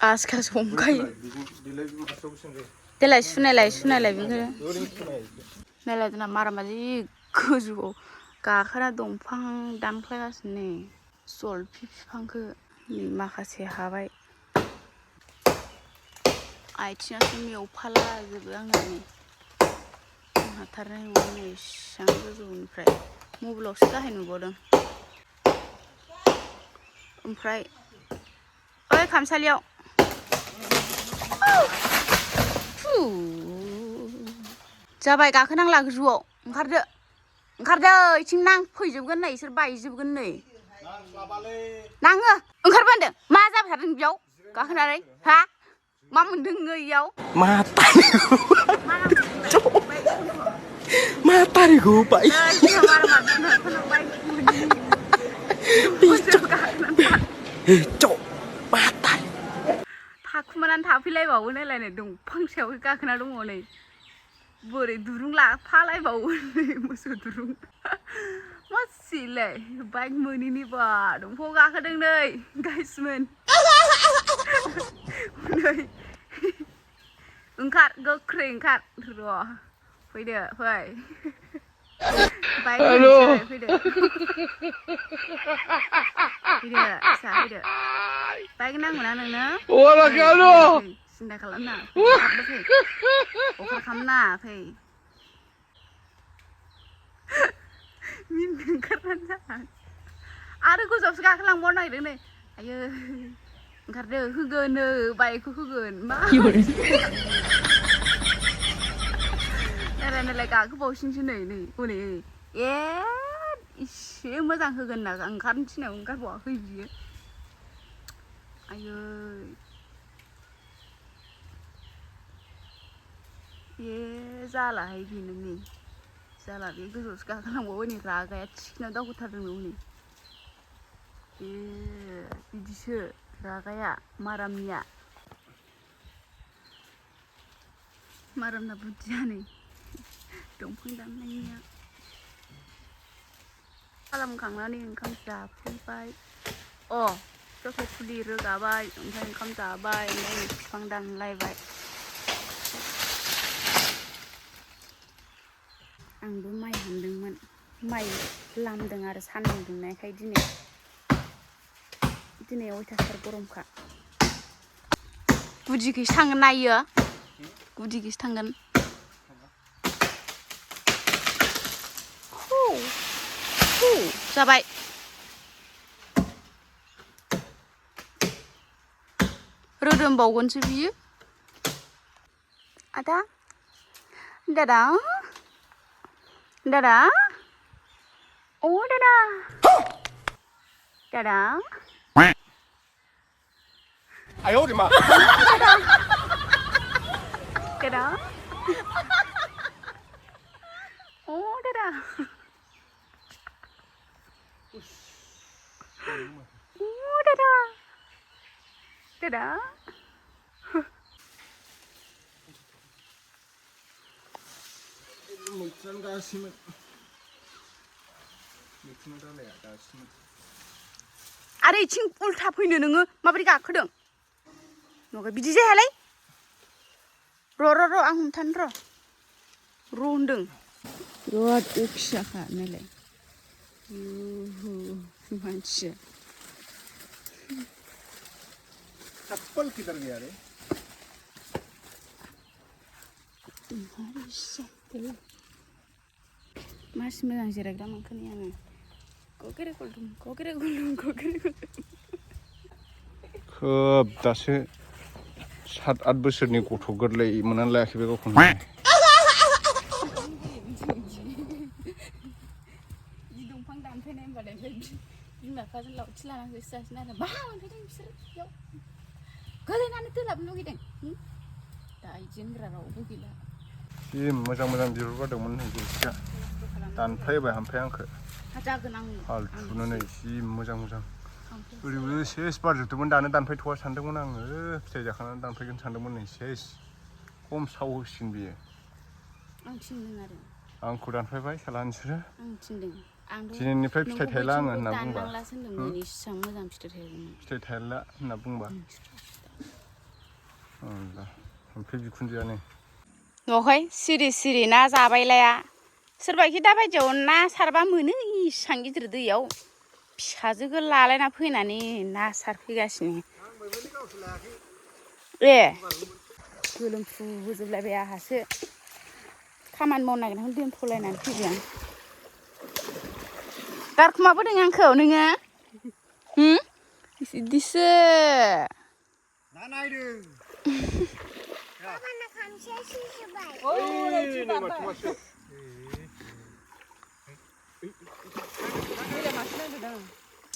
आसखा संखायो देलाय सुनायलाय बेखौ नायलाय जोंना मारामा जि गोजौआव गाखोना दंफां दानख्लायगासिनो नै जलफि बिफांखौ नै माखासे हाबाय आथिङासो मेवफाला जोबो आंना नै हाथारनाय नङा नै इसां गोजौनिफ्राय मबाइलावसो गाहाय नुबावदों ओमफ्राय ओइ खामसालियाव जाबाय गाखोनांला गोजौआव ओंखारदो इथिं नांफैजोबगोन नै इसोर बायजोबगोन नै नाङो ओंखारबो होनदों मा जाबाय थादों बेयाव गाखोनानै हा मा मोनदों नोङो इयाव मा तारिखौ बाय थाखुमानानै थाफैलायबावो नायलाय नै दंफां सायाव गाखोना दङ नै बोरै दुरुं लाफालायबावो नै मोसौ दुरुं मासिलाय बाइक मोनैनि बा दंफाङाव गाखोदों नै गाइसमोन नै ओंखार गोख्रै ओंखार र' फैदो फै बाइक मोनसै फैदो फिसा फैदो बाइक नांगौना नोंनो सिन्था खालामनाङा फै अखार खालामनाङा फै मिनिनो ओंखारनानै जाला आरो गोजौआवसो गाखोलांबावनो नागिरदों नै आयो ओंखारदो होगोन बाइकखौ होगोन मा नायलाय गाखोबावसिनसो नै हनै ए इसे मोजां होगोन ना ओंखारनो थिननायाव ओंखारबावाखै बियो आयै ए जालाहाय बेनो नै जाला बे गोजौआवसो गाखोलांबावबाय नै रागाया थिखिनाव दावखोथारदों हनै ए बिदिसो रागाया मारामनिया मारामना बुद्धिया नै दंफां दाननायनिया खालामखांनानै ओंखाम जाफैबाय जथ' फुलि रोगाबाय ओमफ्राय ओंखाम जाबाय ओमफ्राय बिफां दानलायबाय आंबो माइ हानदोंमोन माइ लामदों आरो सान्दुं दुंनायखाय दिनै अयथासार गरमखा गुदिखैसो थांगोन ना इयो गुदिखैसो थांगोन जाबाय रोदोमबावगोनसो बियो आदा दादा दादा अ दादा दादा आयौ दे मा दादा अ दादा दादा मैथ्रुआनो गासैमोन मैथ्रुनि दालाया गासैमोन आरो इथिं उल्था फैनो नोङो माबोरै गाखोदों नङा बिदि जायालै र' आं हमथानो र' होनदों बिराद अखियाखा नायलाय मानसिया चप्पल किधर गया रे मासि मोजां जिरायग्रा मोनखोनि आङो गगेरे गलदुम खोब दासो 7-8 बोसोरनि गथ' गोरलै मोननानै लायाखै बे गावखौनो दंफां दानफैनाय होनबाथाय बिमा बिफाजों लावथि लानानै होसोजासिनो आरो मा मोनफैदों बिसोरो बेयाव गोलैनानै दोलाबनो लुगैदों दा इदि होनग्रा रावबो गैला जि मोजां बिबार बारदोंमोन नै जलफिया दानफायबाय हामफाया आंखौ फालथुनो नै जि मोजां ओरैबो सेस बारजोबदोंमोन दानो दानफायथ'वा सानदोंमोन आङो फिथाइ जाखांनानै दानफायगोन सानदोंमोन नै सेस खम सावहोसिगोन बियो आं थिनदों आरो आंखौ दानफायबाय साला नोंसोरो आं थिनदों दिनैनिफ्राय फिथाइ थायला आङो होनना बुंबा फिथाइ थायला होनना बुंबा ओमफ्राय बिखुनजोआ नै न'हाय सिरि सिरि ना जाबायलाया सोरबाखि दा बायदियाव ना सारबा मोनो इसां गिदिर दैयाव फिसाजोखौ लालायना फैनानै ना सारफैगासिनो ए गोलोमफुजोबलायबाय आंहासो खामानि मावनो नागिरनायखौ दोनथ'लायनानै फैबाय आं गारखुमाबोदों आंखौ नोङो बिदिसो ना नायदों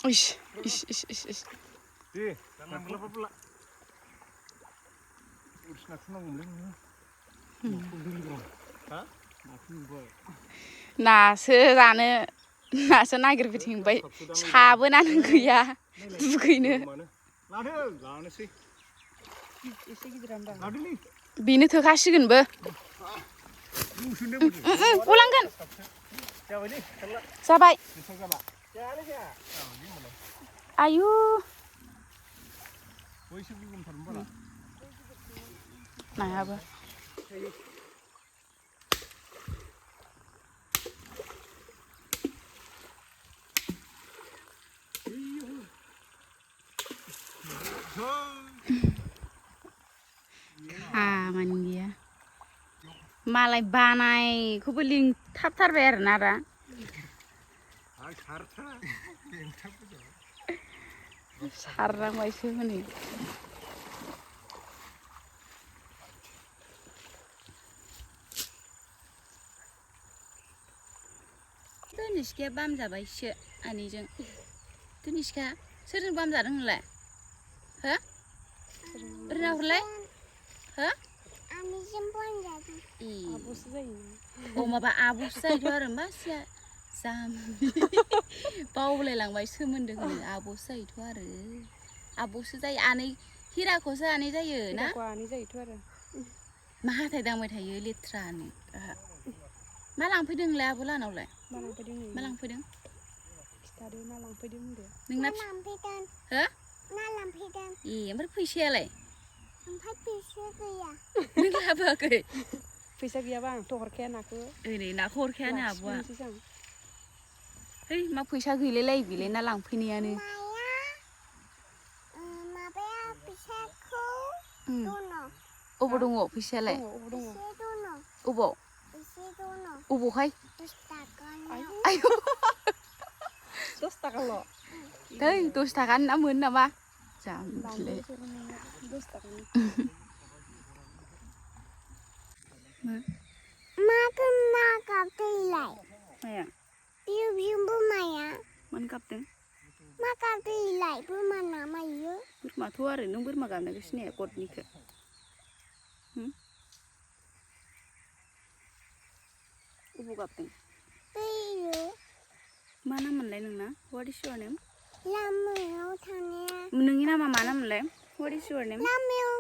इस इस इस इस इस नासो जानो नासो नागिरफैथिंबाय साबोनानो गैया दुगैनो बेनो थोखासिगोनबो गलांगोन जाबाय आयु नायाबो खामानि गैया मालाय बानायखौबो लिंथाबथारबाय आरोना दा सारनांबायसो हनै निस्काया बामजाबायसो आनैजों निस्का सोरजों बामजादों नोंलाय हो रोना हरलाय हो आनैजों बामजादों आब'सो जायो अ माबा आब'सो जायोथ' आरो मासिया बावलायलांबाय सोमोन्दो होनो आब'सो जायोथ' आरो आब'सो जायो आनै हिराखौसो आनै जायो ना आनै जायोथ' आरो मा हाथाय दांबाय थायो लेथ्रानो मा लांफैदों नोंलाय आब' लानावलाय मा लांफैदों खिथादो मा लांफैदों होनदो नोंना लांफैदों हो मा लांफैदों ए ओमफ्राय फैसायालाय ओमफ्राय फैसा गैया नों लाबोआखै फैसा गैयाबा आंथ' हरखाया नाखौ ओरै नाखौ हरखायानो आब'आ है मा फैसा गैलायलाय बेलाय ना लांफैनायानो माबाया फैसाखौ दङ अबाव दङ फैसायालाय अबाव अबावहाय 10 थाखाल' दै 10 थाखानि ना मोनो नामा जाम्बिलाय 10 थाखानि माथो मा गाबदोंलाय माया बिउ बिउ बोरमाया मानो गाबदों मा गाबदोंलाय बोरमाना मायो बोरमाथ' आरो नों बोरमा गाबनायखौ सिनाया गदनिखौ अबाव गाबदों बैयो मा नाम मोनलाय नोंना व्हाट इज योर नेम लामायाव थानाया नोंनि नामा मा नाम मोनलाय व्हाट इज योर नेम लामायाव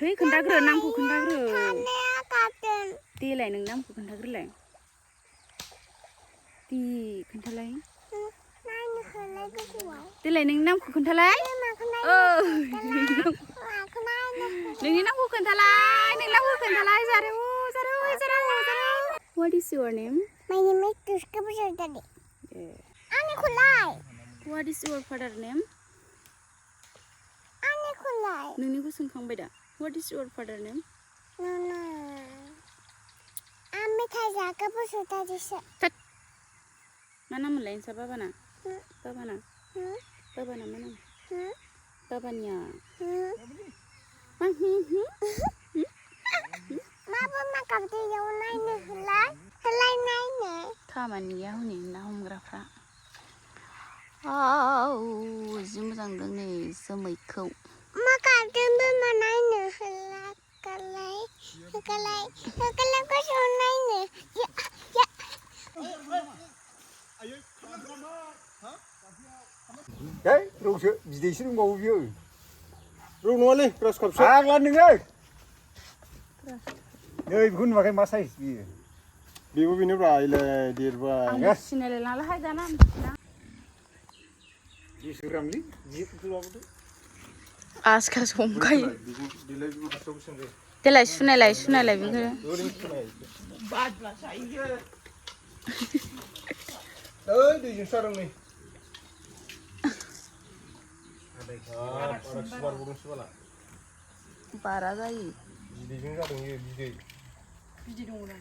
है खोन्थाग्रो नामखौ खोन्थाग्रो थानाया गाबदों देलाय नों नामखौ खोन्थाग्रोलाय दे खोन्थालाय नायनोखौलाय गोजौआव देलाय नोंनि नामखौ खोन्थालाय नोंनि नामखौ खोन्थालाय नोंनि नामखौ खोन्थालाय जारौ जारौ जारौ जारौ What is your name? My name is Tushka Bajadadi. Anikulai. What is your father name? Anikulai. नोंनिखौ सोंखांबाय दा What is your father name? No. आम्ही थाजाका बसुतादिसो मा नाम मोनलाय नोंसा बाबाना बाबाना मा नाम बाबानिया मा गाबदैयाव नायनो होलाय नायनो खामानि गैया हनै ना हमग्राफ्रा जि मोजां नुदों नै जोमैखौ मा गाबदों बोरमा नायनो होलाय गोसोआव नायनो रौसो बिदैसो दंबावो बियो रौ नङालै ग्रास कापसो आग्ला नोङो नै बेखौ नुवाखै मा साइज बियो बेबो बेनोब्रा इलाय देरबाय आं सिनायलाय लांलाहाय दाना बेसेग्रामलै जिखौ लाबोदो आसखासो हमखायो बिलाय माखासेयाव बेसेबां जायो देलाय सुनायलाय बेखौ ओरैनो सुनाय ओइ दैजों सारदों नै बारबावदोंसो बाला बारा जायो बिदैजों जादों इयो बिदै बिदै दङ ना